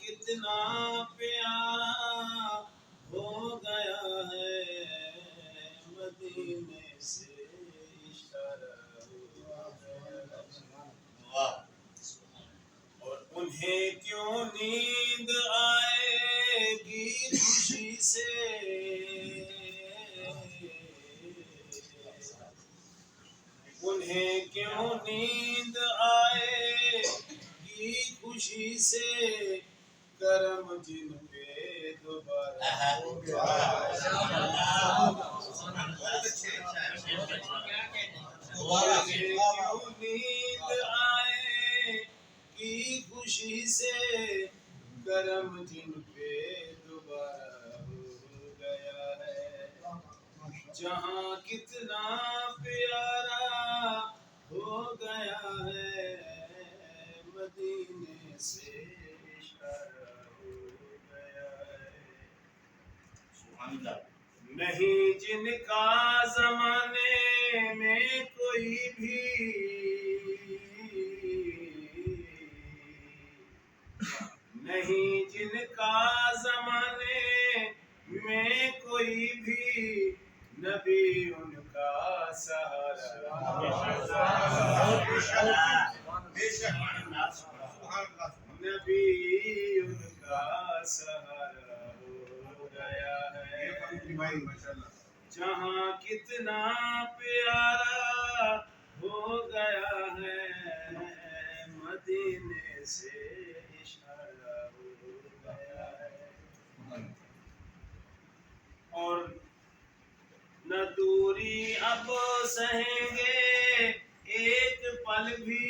کتنا پیارا ہو گیا ہے مدینے سے اشارہ ہوا ہے اور انہیں کیوں نیند آئے گی خوشی سے انہیں کیوں نیند آئے گی خوشی سے کرم جن پہ دوبارہ ہوگا کیوں نیند آئے گی خوشی سے کرم جن پہ دوبارہ ہو گیا ہے جہاں کتنا پیارا ہو گیا ہے مدینے سے اشارہ ہو گیا ہے نہیں جن کا زمانے میں کوئی بھی نہیں جن کا زمانے میں کوئی بھی نبی ان کا سہارا نبی ان کا سہارا ہو گیا ہے جہاں کتنا پیارا ہو گیا ہے مدینے سے اشارہ ہو گیا ہے اور نہ دوری اب سہیں گے ایک پل بھی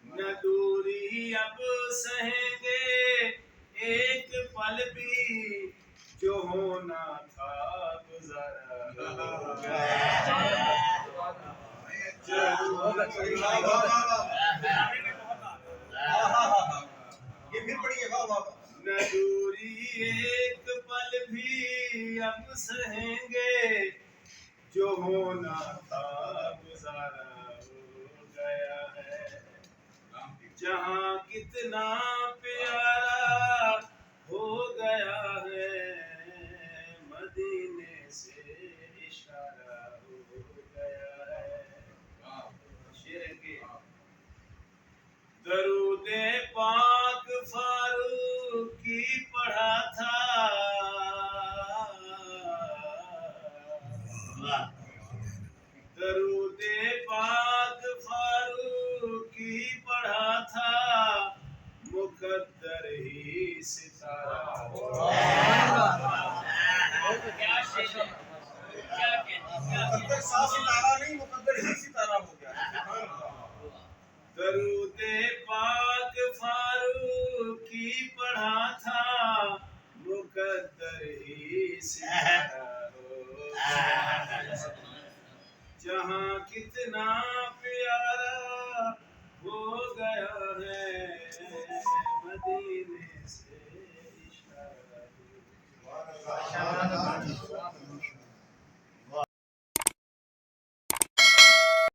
نہ دوری اب سہیں گے ایک پل بھی جو ہونا تھا گزارا ہو نہ دوری ایک پل بھی اب سہیں گے جو ہونا تھا گزارا ہو گیا ہے جہاں کتنا پیارا ہو گیا ہے مدینے سے اشارہ ہو گیا ہے شعر کے درود پاک فاروق کی پڑھا تھا درود پاک فاروق کی پڑھا تھا مقدر ہی ستارہ درود پاک فاروق کی پڑھا تھا مقدر ہی ستارہ جہاں کتنا پیارا ہو گیا ہے مدینے سے اشارہ